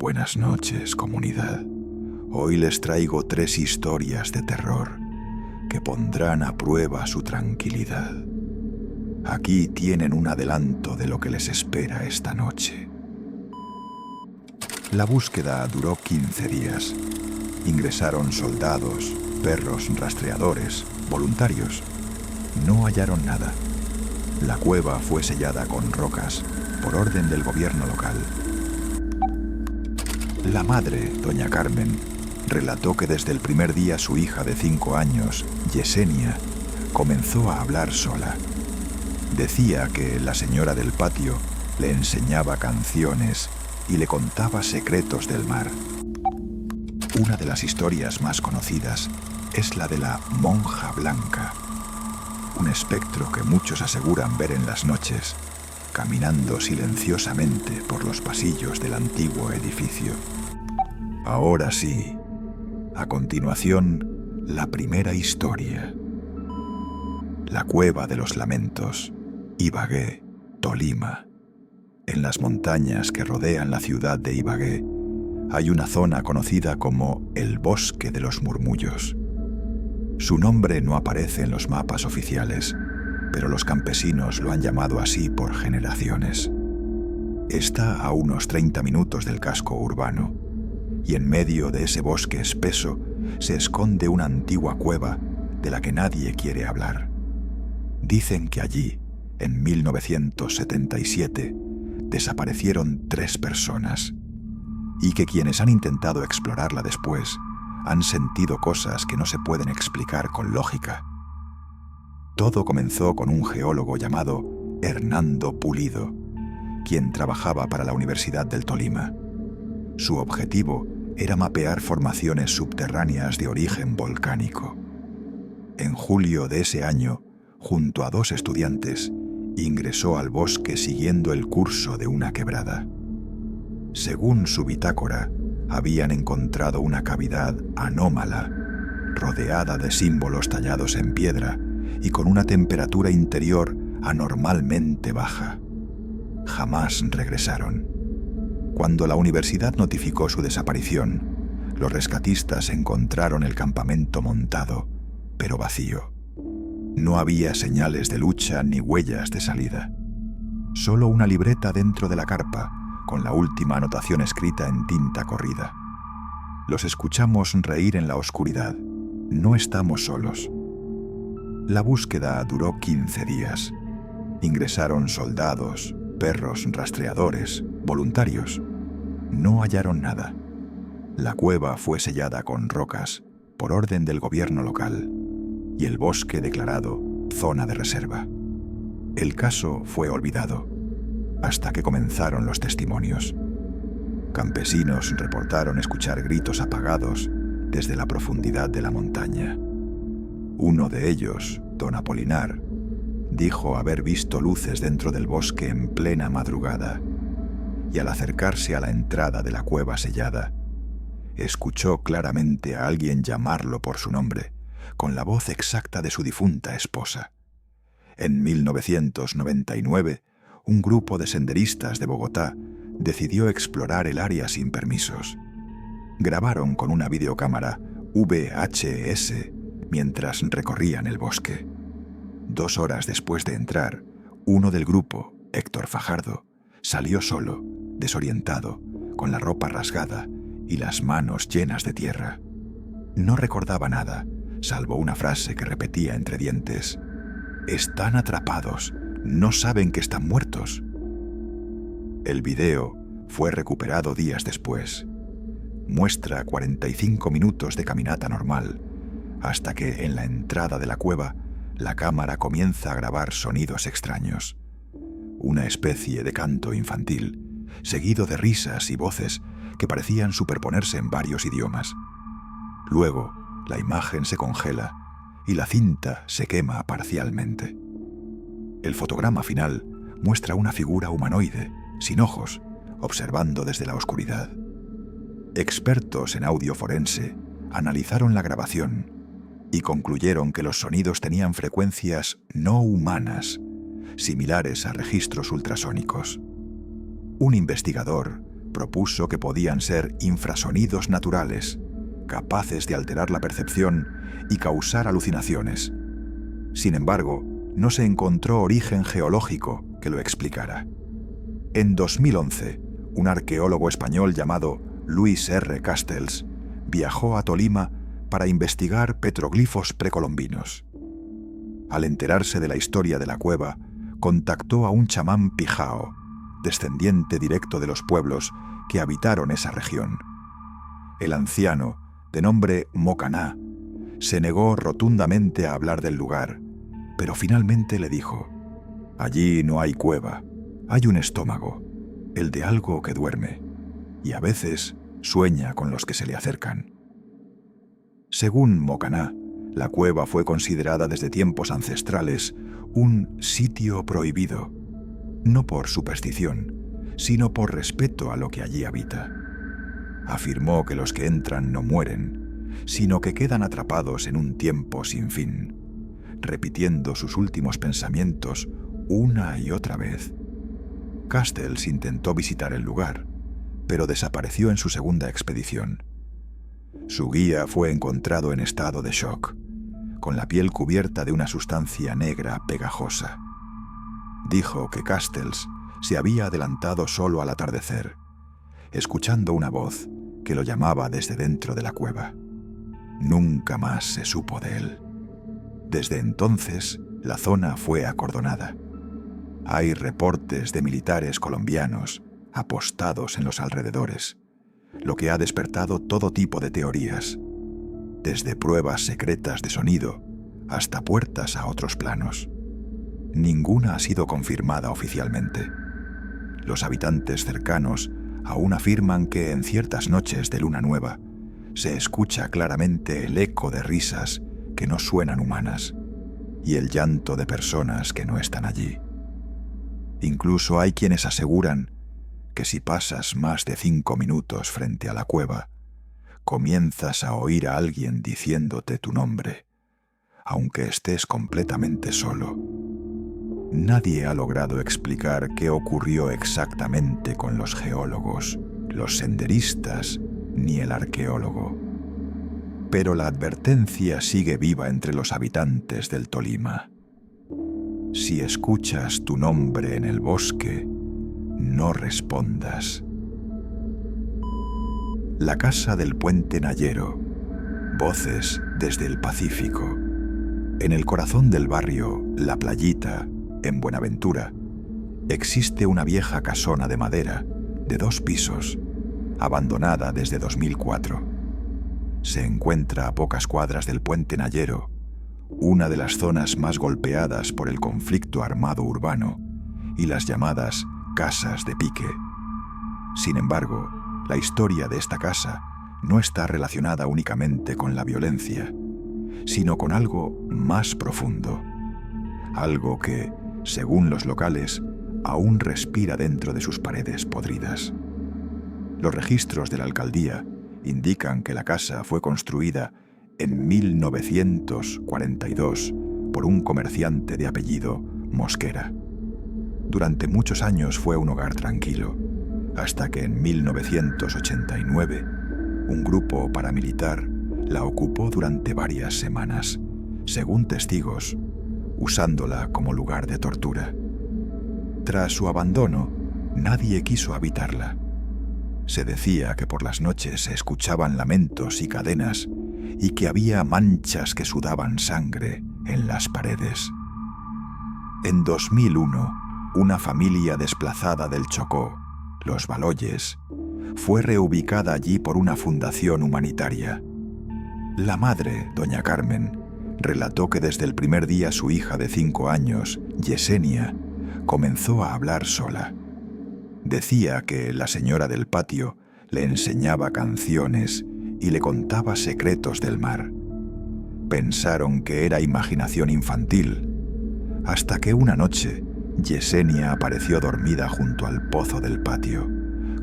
Buenas noches, comunidad. Hoy les traigo 3 historias de terror que pondrán a prueba su tranquilidad. Aquí tienen un adelanto de lo que les espera esta noche. La búsqueda duró 15 días. Ingresaron soldados, perros rastreadores, voluntarios. No hallaron nada. La cueva fue sellada con rocas por orden del gobierno local. La madre, doña Carmen, relató que desde el primer día su hija de 5 años, Yesenia, comenzó a hablar sola. Decía que la señora del patio le enseñaba canciones y le contaba secretos del mar. Una de las historias más conocidas es la de la monja blanca, un espectro que muchos aseguran ver en las noches, caminando silenciosamente por los pasillos del antiguo edificio. Ahora sí, a continuación, la primera historia. La Cueva de los Lamentos, Ibagué, Tolima. En las montañas que rodean la ciudad de Ibagué, hay una zona conocida como el Bosque de los Murmullos. Su nombre no aparece en los mapas oficiales, pero los campesinos lo han llamado así por generaciones. Está a unos 30 minutos del casco urbano, y en medio de ese bosque espeso se esconde una antigua cueva de la que nadie quiere hablar. Dicen que allí, en 1977, desaparecieron 3 personas, y que quienes han intentado explorarla después han sentido cosas que no se pueden explicar con lógica. Todo comenzó con un geólogo llamado Hernando Pulido, quien trabajaba para la Universidad del Tolima. Su objetivo era mapear formaciones subterráneas de origen volcánico. En julio de ese año, junto a 2 estudiantes, ingresó al bosque siguiendo el curso de una quebrada. Según su bitácora, habían encontrado una cavidad anómala, rodeada de símbolos tallados en piedra y con una temperatura interior anormalmente baja. Jamás regresaron. Cuando la universidad notificó su desaparición, los rescatistas encontraron el campamento montado, pero vacío. No había señales de lucha ni huellas de salida. Solo una libreta dentro de la carpa, con la última anotación escrita en tinta corrida. Los escuchamos reír en la oscuridad. No estamos solos. La búsqueda duró 15 días. Ingresaron soldados, perros rastreadores, voluntarios. No hallaron nada. La cueva fue sellada con rocas por orden del gobierno local y el bosque declarado zona de reserva. El caso fue olvidado hasta que comenzaron los testimonios. Campesinos reportaron escuchar gritos apagados desde la profundidad de la montaña. Uno de ellos, don Apolinar, dijo haber visto luces dentro del bosque en plena madrugada, y al acercarse a la entrada de la cueva sellada, escuchó claramente a alguien llamarlo por su nombre, con la voz exacta de su difunta esposa. En 1999, un grupo de senderistas de Bogotá decidió explorar el área sin permisos. Grabaron con una videocámara VHS mientras recorrían el bosque. 2 horas después de entrar, uno del grupo, Héctor Fajardo, salió solo, desorientado, con la ropa rasgada y las manos llenas de tierra. No recordaba nada, salvo una frase que repetía entre dientes: «Están atrapados, no saben que están muertos». El video fue recuperado días después. Muestra 45 minutos de caminata normal, hasta que en la entrada de la cueva la cámara comienza a grabar sonidos extraños. Una especie de canto infantil, seguido de risas y voces que parecían superponerse en varios idiomas. Luego, la imagen se congela y la cinta se quema parcialmente. El fotograma final muestra una figura humanoide, sin ojos, observando desde la oscuridad. Expertos en audio forense analizaron la grabación y concluyeron que los sonidos tenían frecuencias no humanas, similares a registros ultrasónicos. Un investigador propuso que podían ser infrasonidos naturales, capaces de alterar la percepción y causar alucinaciones. Sin embargo, no se encontró origen geológico que lo explicara. En 2011, un arqueólogo español llamado Luis R. Castells viajó a Tolima para investigar petroglifos precolombinos. Al enterarse de la historia de la cueva, contactó a un chamán pijao, descendiente directo de los pueblos que habitaron esa región. El anciano, de nombre Mocaná, se negó rotundamente a hablar del lugar, pero finalmente le dijo: «Allí no hay cueva, hay un estómago, el de algo que duerme, y a veces sueña con los que se le acercan». Según Mocaná, la cueva fue considerada desde tiempos ancestrales un sitio prohibido, no por superstición, sino por respeto a lo que allí habita. Afirmó que los que entran no mueren, sino que quedan atrapados en un tiempo sin fin, repitiendo sus últimos pensamientos una y otra vez. Castells intentó visitar el lugar, pero desapareció en su segunda expedición. Su guía fue encontrado en estado de shock, con la piel cubierta de una sustancia negra pegajosa. Dijo que Castells se había adelantado solo al atardecer, escuchando una voz que lo llamaba desde dentro de la cueva. Nunca más se supo de él. Desde entonces, la zona fue acordonada. Hay reportes de militares colombianos apostados en los alrededores, lo que ha despertado todo tipo de teorías, desde pruebas secretas de sonido hasta puertas a otros planos. Ninguna ha sido confirmada oficialmente. Los habitantes cercanos aún afirman que en ciertas noches de luna nueva se escucha claramente el eco de risas que no suenan humanas y el llanto de personas que no están allí. Incluso hay quienes aseguran que si pasas más de 5 minutos frente a la cueva, comienzas a oír a alguien diciéndote tu nombre, aunque estés completamente solo. Nadie ha logrado explicar qué ocurrió exactamente con los geólogos, los senderistas ni el arqueólogo. Pero la advertencia sigue viva entre los habitantes del Tolima. Si escuchas tu nombre en el bosque, no respondas. La casa del puente Nayero. Voces desde el Pacífico. En el corazón del barrio La Playita, en Buenaventura, existe una vieja casona de madera de 2 pisos, abandonada desde 2004. Se encuentra a pocas cuadras del puente Nayero, una de las zonas más golpeadas por el conflicto armado urbano y las llamadas casas de pique. Sin embargo, la historia de esta casa no está relacionada únicamente con la violencia, sino con algo más profundo, algo que, según los locales, aún respira dentro de sus paredes podridas. Los registros de la alcaldía indican que la casa fue construida en 1942 por un comerciante de apellido Mosquera. Durante muchos años fue un hogar tranquilo, hasta que en 1989 un grupo paramilitar la ocupó durante varias semanas, según testigos, usándola como lugar de tortura. Tras su abandono, nadie quiso habitarla. Se decía que por las noches se escuchaban lamentos y cadenas y que había manchas que sudaban sangre en las paredes. En 2001, una familia desplazada del Chocó, los Baloyes, fue reubicada allí por una fundación humanitaria. La madre, doña Carmen, relató que desde el primer día su hija de 5 años, Yesenia, comenzó a hablar sola. Decía que la señora del patio le enseñaba canciones y le contaba secretos del mar. Pensaron que era imaginación infantil, hasta que una noche Yesenia apareció dormida junto al pozo del patio,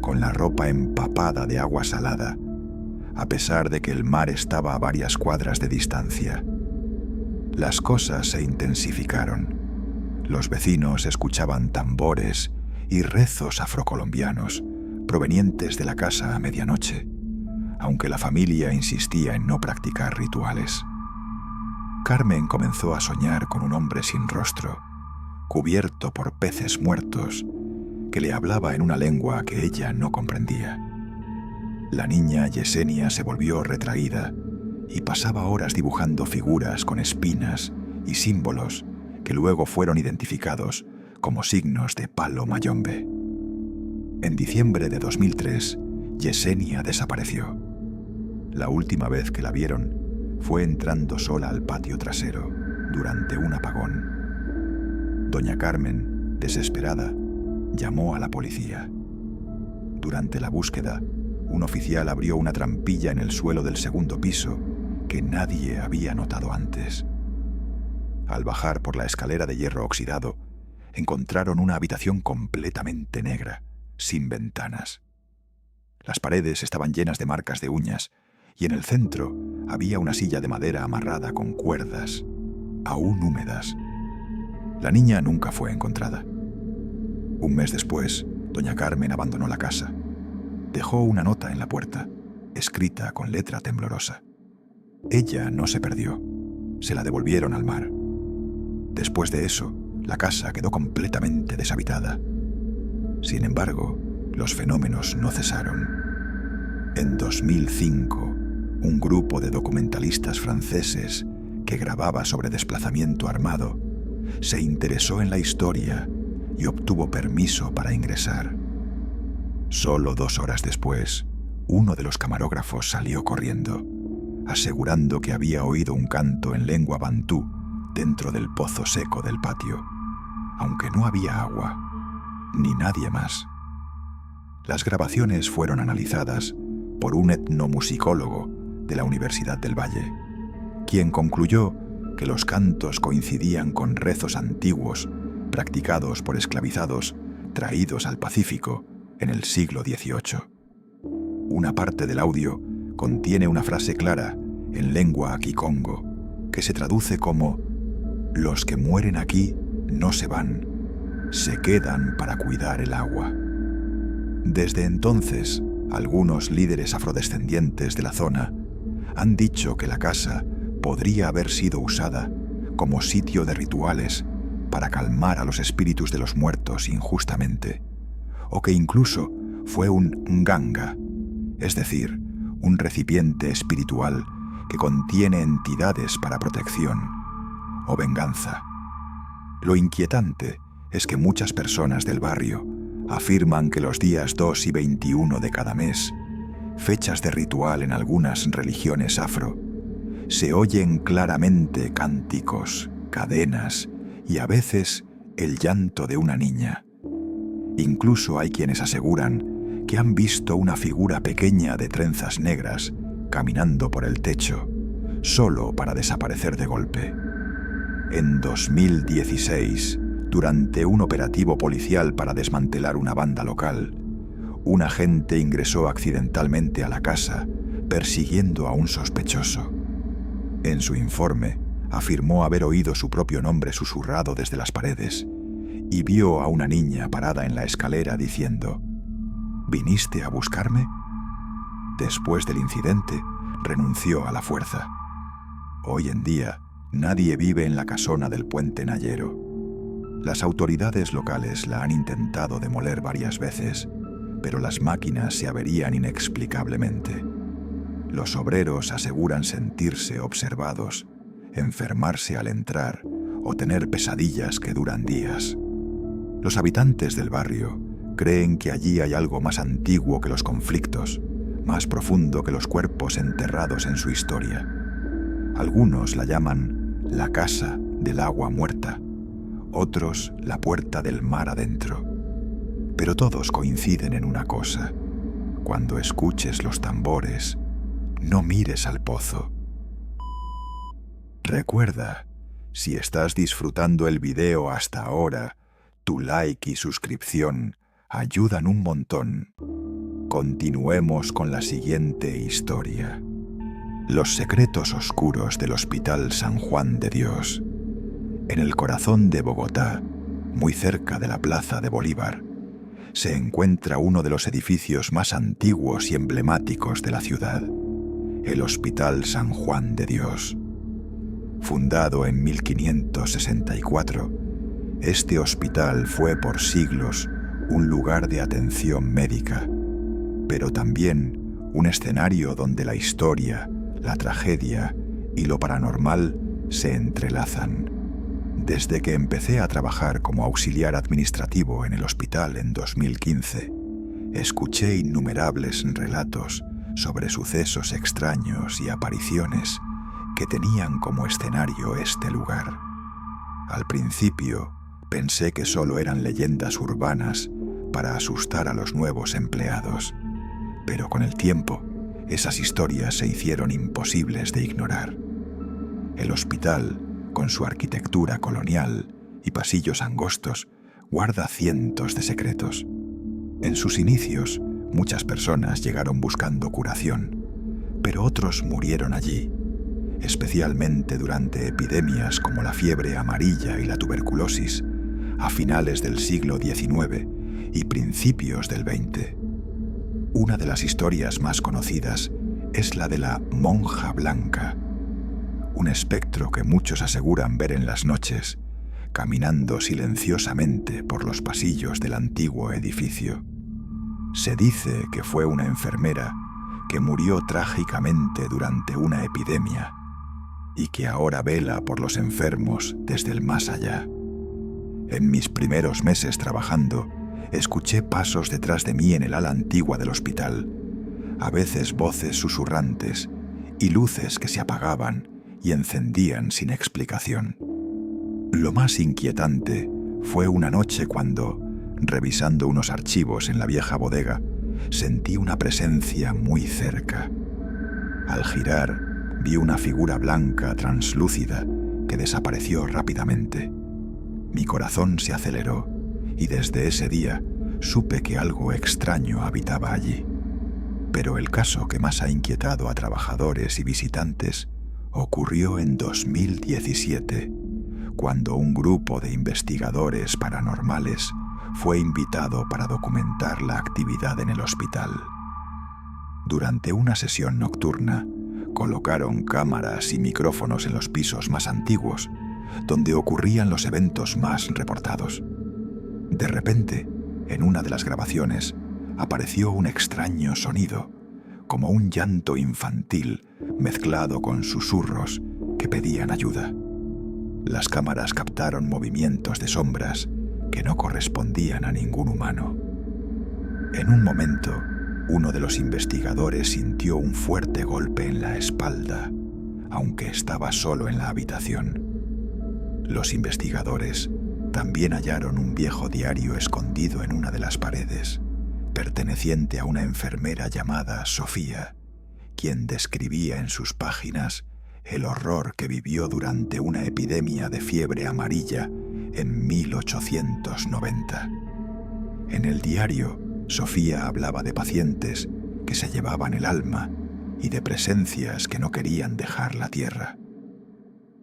con la ropa empapada de agua salada, a pesar de que el mar estaba a varias cuadras de distancia. Las cosas se intensificaron. Los vecinos escuchaban tambores y rezos afrocolombianos provenientes de la casa a medianoche, aunque la familia insistía en no practicar rituales. Carmen comenzó a soñar con un hombre sin rostro, cubierto por peces muertos, que le hablaba en una lengua que ella no comprendía. La niña Yesenia se volvió retraída y pasaba horas dibujando figuras con espinas y símbolos que luego fueron identificados como signos de palo mayombe. En diciembre de 2003, Yesenia desapareció. La última vez que la vieron fue entrando sola al patio trasero durante un apagón. Doña Carmen, desesperada, llamó a la policía. Durante la búsqueda, un oficial abrió una trampilla en el suelo del segundo piso que nadie había notado antes. Al bajar por la escalera de hierro oxidado, encontraron una habitación completamente negra, sin ventanas. Las paredes estaban llenas de marcas de uñas y en el centro había una silla de madera amarrada con cuerdas, aún húmedas. La niña nunca fue encontrada. Un mes después, doña Carmen abandonó la casa. Dejó una nota en la puerta, escrita con letra temblorosa. Ella no se perdió. Se la devolvieron al mar. Después de eso, la casa quedó completamente deshabitada. Sin embargo, los fenómenos no cesaron. En 2005, un grupo de documentalistas franceses que grababa sobre desplazamiento armado se interesó en la historia y obtuvo permiso para ingresar. Solo 2 horas después, uno de los camarógrafos salió corriendo, asegurando que había oído un canto en lengua bantú dentro del pozo seco del patio, aunque no había agua, ni nadie más. Las grabaciones fueron analizadas por un etnomusicólogo de la Universidad del Valle, quien concluyó que los cantos coincidían con rezos antiguos practicados por esclavizados traídos al Pacífico en el siglo XVIII. Una parte del audio contiene una frase clara en lengua kikongo que se traduce como: «Los que mueren aquí no se van, se quedan para cuidar el agua». Desde entonces, algunos líderes afrodescendientes de la zona han dicho que la casa podría haber sido usada como sitio de rituales para calmar a los espíritus de los muertos injustamente, o que incluso fue un nganga, es decir, un recipiente espiritual que contiene entidades para protección o venganza. Lo inquietante es que muchas personas del barrio afirman que los días 2 y 21 de cada mes, fechas de ritual en algunas religiones afro, se oyen claramente cánticos, cadenas y a veces el llanto de una niña. Incluso hay quienes aseguran que han visto una figura pequeña de trenzas negras caminando por el techo, solo para desaparecer de golpe. En 2016, durante un operativo policial para desmantelar una banda local, un agente ingresó accidentalmente a la casa persiguiendo a un sospechoso. En su informe, afirmó haber oído su propio nombre susurrado desde las paredes y vio a una niña parada en la escalera diciendo: «¿Viniste a buscarme?». Después del incidente, renunció a la fuerza. Hoy en día, nadie vive en la casona del Puente Nayero. Las autoridades locales la han intentado demoler varias veces, pero las máquinas se averían inexplicablemente. Los obreros aseguran sentirse observados, enfermarse al entrar o tener pesadillas que duran días. Los habitantes del barrio creen que allí hay algo más antiguo que los conflictos, más profundo que los cuerpos enterrados en su historia. Algunos la llaman la casa del agua muerta, otros la puerta del mar adentro. Pero todos coinciden en una cosa: cuando escuches los tambores, no mires al pozo. Recuerda, si estás disfrutando el video hasta ahora, tu like y suscripción ayudan un montón. Continuemos con la siguiente historia. Los secretos oscuros del Hospital San Juan de Dios. En el corazón de Bogotá, muy cerca de la Plaza de Bolívar, se encuentra uno de los edificios más antiguos y emblemáticos de la ciudad, el Hospital San Juan de Dios. Fundado en 1564, este hospital fue por siglos un lugar de atención médica, pero también un escenario donde la historia, la tragedia y lo paranormal se entrelazan. Desde que empecé a trabajar como auxiliar administrativo en el hospital en 2015, escuché innumerables relatos sobre sucesos extraños y apariciones que tenían como escenario este lugar. Al principio, pensé que solo eran leyendas urbanas para asustar a los nuevos empleados, pero con el tiempo, esas historias se hicieron imposibles de ignorar. El hospital, con su arquitectura colonial y pasillos angostos, guarda cientos de secretos. En sus inicios, muchas personas llegaron buscando curación, pero otros murieron allí, especialmente durante epidemias como la fiebre amarilla y la tuberculosis, a finales del siglo XIX y principios del XX. Una de las historias más conocidas es la de la monja blanca, un espectro que muchos aseguran ver en las noches, caminando silenciosamente por los pasillos del antiguo edificio. Se dice que fue una enfermera que murió trágicamente durante una epidemia y que ahora vela por los enfermos desde el más allá. En mis primeros meses trabajando, escuché pasos detrás de mí en el ala antigua del hospital, a veces voces susurrantes y luces que se apagaban y encendían sin explicación. Lo más inquietante fue una noche cuando, revisando unos archivos en la vieja bodega, sentí una presencia muy cerca. Al girar, vi una figura blanca translúcida que desapareció rápidamente. Mi corazón se aceleró y desde ese día supe que algo extraño habitaba allí. Pero el caso que más ha inquietado a trabajadores y visitantes ocurrió en 2017, cuando un grupo de investigadores paranormales fue invitado para documentar la actividad en el hospital. Durante una sesión nocturna, colocaron cámaras y micrófonos en los pisos más antiguos, donde ocurrían los eventos más reportados. De repente, en una de las grabaciones, apareció un extraño sonido, como un llanto infantil mezclado con susurros que pedían ayuda. Las cámaras captaron movimientos de sombras que no correspondían a ningún humano. En un momento, uno de los investigadores sintió un fuerte golpe en la espalda, aunque estaba solo en la habitación. Los investigadores también hallaron un viejo diario escondido en una de las paredes, perteneciente a una enfermera llamada Sofía, quien describía en sus páginas el horror que vivió durante una epidemia de fiebre amarilla en 1890. En el diario, Sofía hablaba de pacientes que se llevaban el alma y de presencias que no querían dejar la tierra.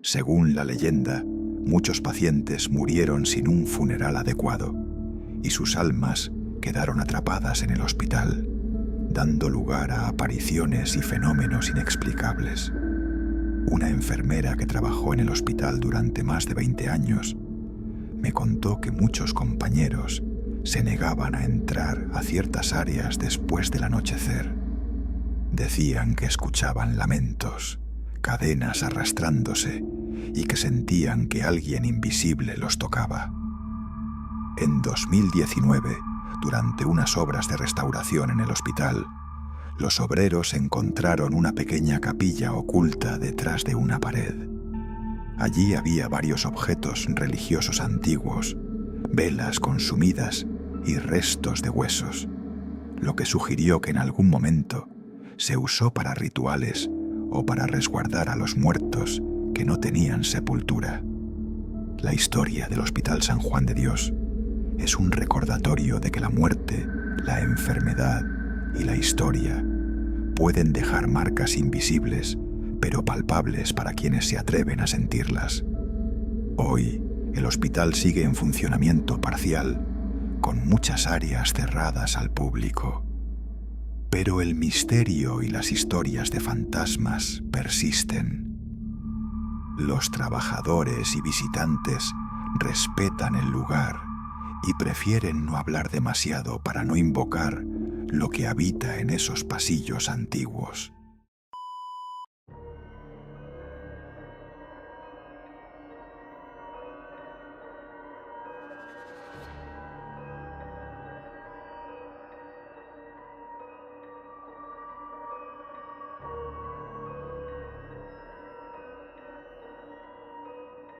Según la leyenda, muchos pacientes murieron sin un funeral adecuado y sus almas quedaron atrapadas en el hospital, dando lugar a apariciones y fenómenos inexplicables. Una enfermera que trabajó en el hospital durante más de 20 años me contó que muchos compañeros se negaban a entrar a ciertas áreas después del anochecer. Decían que escuchaban lamentos, cadenas arrastrándose y que sentían que alguien invisible los tocaba. En 2019, durante unas obras de restauración en el hospital, los obreros encontraron una pequeña capilla oculta detrás de una pared. Allí había varios objetos religiosos antiguos, velas consumidas y restos de huesos, lo que sugirió que en algún momento se usó para rituales o para resguardar a los muertos que no tenían sepultura. La historia del Hospital San Juan de Dios es un recordatorio de que la muerte, la enfermedad y la historia pueden dejar marcas invisibles, pero palpables para quienes se atreven a sentirlas. Hoy, el hospital sigue en funcionamiento parcial, con muchas áreas cerradas al público. Pero el misterio y las historias de fantasmas persisten. Los trabajadores y visitantes respetan el lugar y prefieren no hablar demasiado para no invocar lo que habita en esos pasillos antiguos.